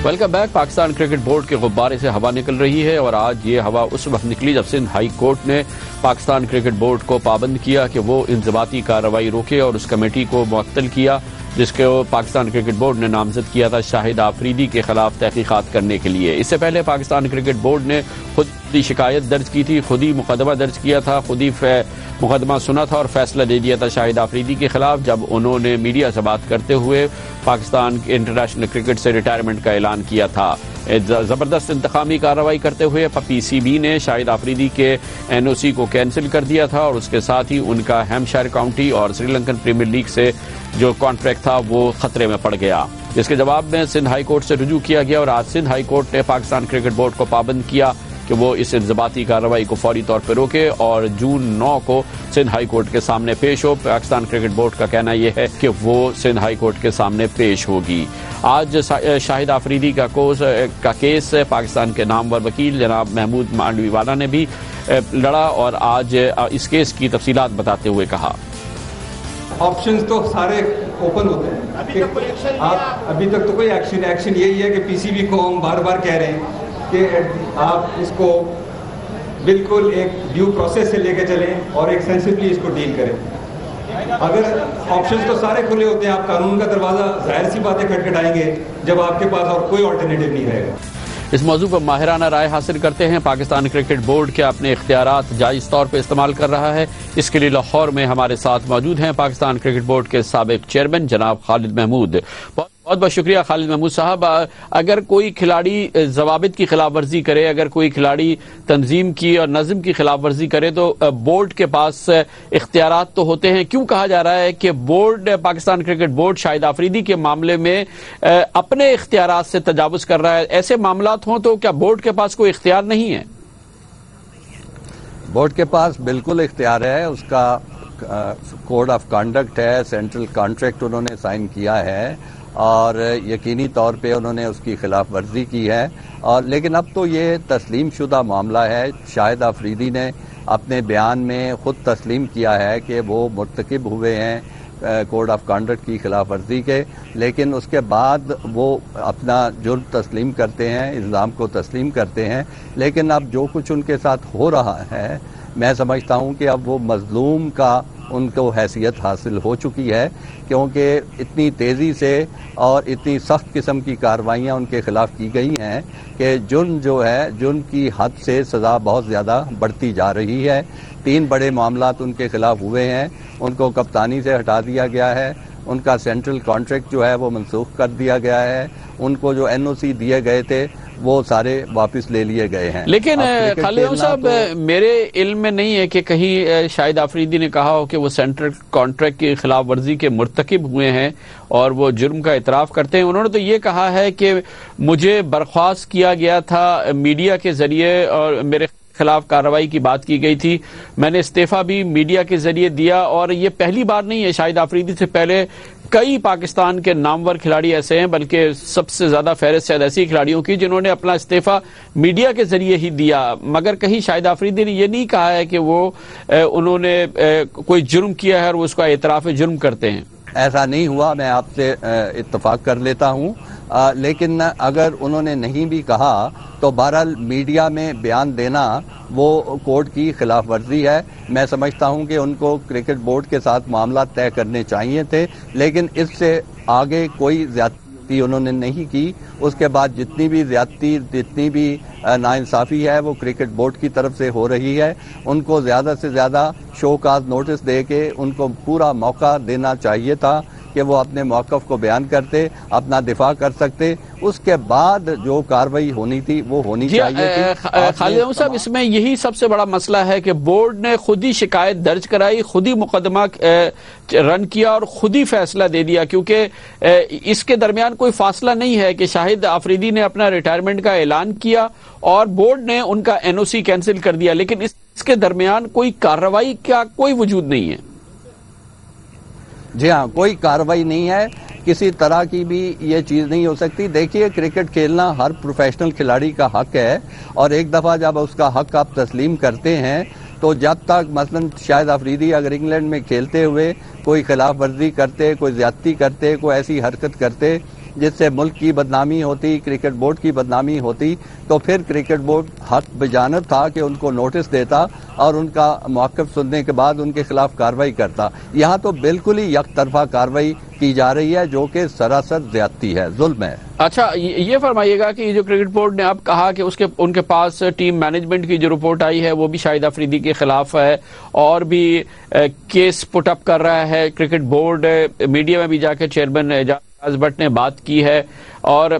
Welcome back. Pakistan cricket board کے غبارے سے ہوا نکل رہی ہے اور آج یہ ہوا اس وقت نکلی جب سندھ ہائی کورٹ نے پاکستان کرکٹ بورڈ کو پابند کیا کہ وہ انضباطی کارروائی روکے اور اس کمیٹی کو معطل کیا جس کو پاکستان کرکٹ بورڈ نے نامزد کیا تھا شاہد آفریدی کے خلاف تحقیقات کرنے کے لیے۔ اس سے پہلے پاکستان کرکٹ بورڈ نے خود ہی شکایت درج کی تھی، خود ہی مقدمہ درج کیا تھا، خود ہی مقدمہ سنا تھا اور فیصلہ دے دیا تھا شاہد آفریدی کے خلاف جب انہوں نے میڈیا سے بات کرتے ہوئے پاکستان انٹرنیشنل کرکٹ سے ریٹائرمنٹ کا اعلان کیا تھا۔ زبردست انتقامی کارروائی کرتے ہوئے پی سی بی نے شاہد آفریدی کے این او سی کو کینسل کر دیا تھا اور اس کے ساتھ ہی ان کا ہیمپشائر کاؤنٹی اور سری لنکن پریمیئر لیگ سے جو کانٹریکٹ تھا وہ خطرے میں پڑ گیا، جس کے جواب میں سندھ ہائی کورٹ سے رجوع کیا گیا اور آج سندھ ہائی کورٹ نے پاکستان کرکٹ بورڈ کو پابند کیا کہ وہ اس انضباطی کارروائی کو فوری طور پر روکے اور جون 9 کو سندھ ہائی کورٹ کے سامنے پیش ہو۔ پاکستان کرکٹ بورڈ کا کہنا یہ ہے کہ وہ سندھ ہائی کورٹ کے سامنے پیش ہوگی۔ آج شاہد آفریدی کا کیس پاکستان کے نامور وکیل جناب محمود مانڈوی والا نے بھی لڑا اور آج اس کیس کی تفصیلات بتاتے ہوئے کہا آپشنز تو سارے اوپن ہوتے ہیں، آپ ابھی تک تو کوئی ایکشن یہی ہے کہ پی سی بی کو ہم بار بار کہہ رہے ہیں کہ آپ اس کو بالکل ایک ڈیو پروسیس سے لے کے چلیں اور ایک سینسبلی اس کو ڈیل کریں۔ اگر آپشنز تو سارے کھلے ہوتے ہیں، آپ قانون کا دروازہ ظاہر سی باتیں کھٹکھٹائیں گے جب آپ کے پاس اور کوئی آلٹرنیٹیو نہیں رہے گا۔ اس موضوع پر ماہرانہ رائے حاصل کرتے ہیں۔ پاکستان کرکٹ بورڈ کے اپنے اختیارات جائز طور پہ استعمال کر رہا ہے، اس کے لیے لاہور میں ہمارے ساتھ موجود ہیں پاکستان کرکٹ بورڈ کے سابق چیئرمین جناب خالد محمود۔ بہت بہت شکریہ خالد محمود صاحب۔ اگر کوئی کھلاڑی ضوابط کی خلاف ورزی کرے، اگر کوئی کھلاڑی تنظیم کی اور نظم کی خلاف ورزی کرے تو بورڈ کے پاس اختیارات تو ہوتے ہیں، کیوں کہا جا رہا ہے کہ بورڈ پاکستان کرکٹ بورڈ شاہد آفریدی کے معاملے میں اپنے اختیارات سے تجاوز کر رہا ہے؟ ایسے معاملات ہوں تو کیا بورڈ کے پاس کوئی اختیار نہیں ہے؟ بورڈ کے پاس بالکل اختیار ہے، اس کا کوڈ آف کانڈکٹ ہے، سینٹرل کانٹریکٹ انہوں نے سائن کیا ہے اور یقینی طور پہ انہوں نے اس کی خلاف ورزی کی ہے، اور لیکن اب تو یہ تسلیم شدہ معاملہ ہے۔ شاہد آفریدی نے اپنے بیان میں خود تسلیم کیا ہے کہ وہ مرتکب ہوئے ہیں کوڈ آف کانڈکٹ کی خلاف ورزی کے، لیکن اس کے بعد وہ اپنا جرم تسلیم کرتے ہیں، الزام کو تسلیم کرتے ہیں، لیکن اب جو کچھ ان کے ساتھ ہو رہا ہے میں سمجھتا ہوں کہ اب وہ مظلوم کا ان کو حیثیت حاصل ہو چکی ہے، کیونکہ اتنی تیزی سے اور اتنی سخت قسم کی کارروائیاں ان کے خلاف کی گئی ہیں کہ جرم جو ہے، جرم کی حد سے سزا بہت زیادہ بڑھتی جا رہی ہے۔ 3 بڑے معاملات ان کے خلاف ہوئے ہیں، ان کو کپتانی سے ہٹا دیا گیا ہے، ان کا سینٹرل کانٹریکٹ جو ہے وہ منسوخ کر دیا گیا ہے، ان کو جو این او سی دیے گئے تھے وہ سارے واپس لے لیے گئے ہیں۔ لیکن خالد صاحب میرے علم میں نہیں ہے کہ کہیں شاہد آفریدی نے کہا ہو کہ وہ سینٹرل کانٹریکٹ کی خلاف ورزی کے مرتکب ہوئے ہیں اور وہ جرم کا اعتراف کرتے ہیں۔ انہوں نے تو یہ کہا ہے کہ مجھے برخاست کیا گیا تھا میڈیا کے ذریعے اور میرے خلاف کارروائی کی بات کی گئی تھی، میں نے استعفیٰ بھی میڈیا کے ذریعے دیا، اور یہ پہلی بار نہیں ہے، شاہد آفریدی سے پہلے کئی پاکستان کے نامور کھلاڑی ایسے ہیں، بلکہ سب سے زیادہ فہرست شاید ایسی کھلاڑیوں کی جنہوں نے اپنا استعفیٰ میڈیا کے ذریعے ہی دیا، مگر کہیں شاہد آفریدی نے یہ نہیں کہا ہے کہ وہ انہوں نے کوئی جرم کیا ہے اور وہ اس کا اعتراف جرم کرتے ہیں۔ ایسا نہیں ہوا، میں آپ سے اتفاق کر لیتا ہوں، لیکن اگر انہوں نے نہیں بھی کہا تو بہرحال میڈیا میں بیان دینا وہ کوڈ کی خلاف ورزی ہے۔ میں سمجھتا ہوں کہ ان کو کرکٹ بورڈ کے ساتھ معاملات طے کرنے چاہیے تھے، لیکن اس سے آگے کوئی زیادتی انہوں نے نہیں کی۔ اس کے بعد جتنی بھی زیادتی، جتنی بھی ناانصافی ہے وہ کرکٹ بورڈ کی طرف سے ہو رہی ہے، ان کو زیادہ سے زیادہ شو کاز نوٹس دے کے ان کو پورا موقع دینا چاہیے تھا کہ وہ اپنے موقف کو بیان کرتے، اپنا دفاع کر سکتے، اس کے بعد جو کارروائی ہونی تھی وہ ہونی چاہیے تھی۔ خالد صاحب اس میں یہی سب سے بڑا مسئلہ ہے کہ بورڈ نے خود ہی شکایت درج کرائی، خود ہی مقدمہ رن کیا اور خود ہی فیصلہ دے دیا، کیونکہ اس کے درمیان کوئی فاصلہ نہیں ہے کہ شاہد آفریدی نے اپنا ریٹائرمنٹ کا اعلان کیا اور بورڈ نے ان کا این او سی کینسل کر دیا، لیکن اس کے درمیان کوئی کارروائی کا کوئی وجود نہیں ہے۔ جی ہاں، کوئی کارروائی نہیں ہے، کسی طرح کی بھی یہ چیز نہیں ہو سکتی۔ دیکھیے کرکٹ کھیلنا ہر پروفیشنل کھلاڑی کا حق ہے، اور ایک دفعہ جب اس کا حق آپ تسلیم کرتے ہیں تو جب تک مثلا شاہد آفریدی اگر انگلینڈ میں کھیلتے ہوئے کوئی خلاف ورزی کرتے، کوئی زیادتی کرتے، کوئی ایسی حرکت کرتے جس سے ملک کی بدنامی ہوتی، کرکٹ بورڈ کی بدنامی ہوتی، تو پھر کرکٹ بورڈ حق بجانب تھا کہ ان کو نوٹس دیتا اور ان کا موقف سننے کے بعد ان کے خلاف کارروائی کرتا۔ یہاں تو بالکل ہی یک طرفہ کارروائی کی جا رہی ہے جو کہ سراسر زیادتی ہے، ظلم ہے۔ اچھا یہ فرمائیے گا کہ یہ جو کرکٹ بورڈ نے اب کہا کہ ان کے پاس ٹیم مینجمنٹ کی جو رپورٹ آئی ہے وہ بھی شاہد افریدی کے خلاف ہے اور بھی کیس پٹ اپ کر رہا ہے کرکٹ بورڈ، میڈیا میں بھی جا کے چیئرمین اعجاز بٹ نے بات کی ہے، اور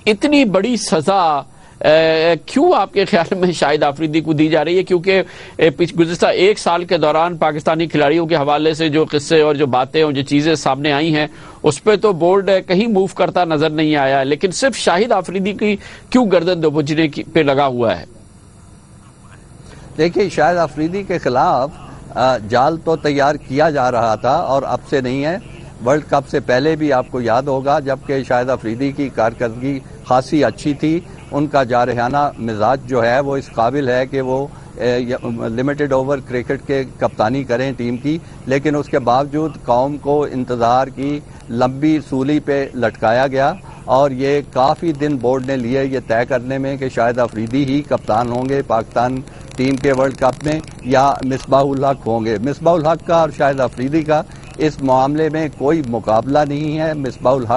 اتنی بڑی سزا کیوں آپ کے خیال میں شاہد افریدی کو دی جا رہی ہے؟ کیونکہ گزشتہ ایک سال کے دوران پاکستانی کھلاڑیوں کے حوالے سے جو قصے اور جو باتیں اور جو چیزیں سامنے آئی ہیں اس پہ تو بورڈ کہیں موو کرتا نظر نہیں آیا، لیکن صرف شاہد افریدی کی کیوں گردن دبوچنے پہ لگا ہوا ہے؟ دیکھیے، شاہد افریدی کے خلاف جال تو تیار کیا جا رہا تھا اور اب سے نہیں ہے، ورلڈ کپ سے پہلے بھی آپ کو یاد ہوگا جبکہ شاہد افریدی کی کارکردگی خاصی اچھی تھی، ان کا جارحانہ مزاج جو ہے وہ اس قابل ہے کہ وہ لمیٹڈ اوور کرکٹ کے کپتانی کریں ٹیم کی، لیکن اس کے باوجود قوم کو انتظار کی لمبی سولی پہ لٹکایا گیا، اور یہ کافی دن بورڈ نے لیے یہ طے کرنے میں کہ شاہد افریدی ہی کپتان ہوں گے پاکستان ٹیم کے ورلڈ کپ میں یا مصباح الحق ہوں گے۔ مصباح الحق کا اور شاہد افریدی کا اس معاملے میں کوئی مقابلہ نہیں ہے۔ مصباح الحق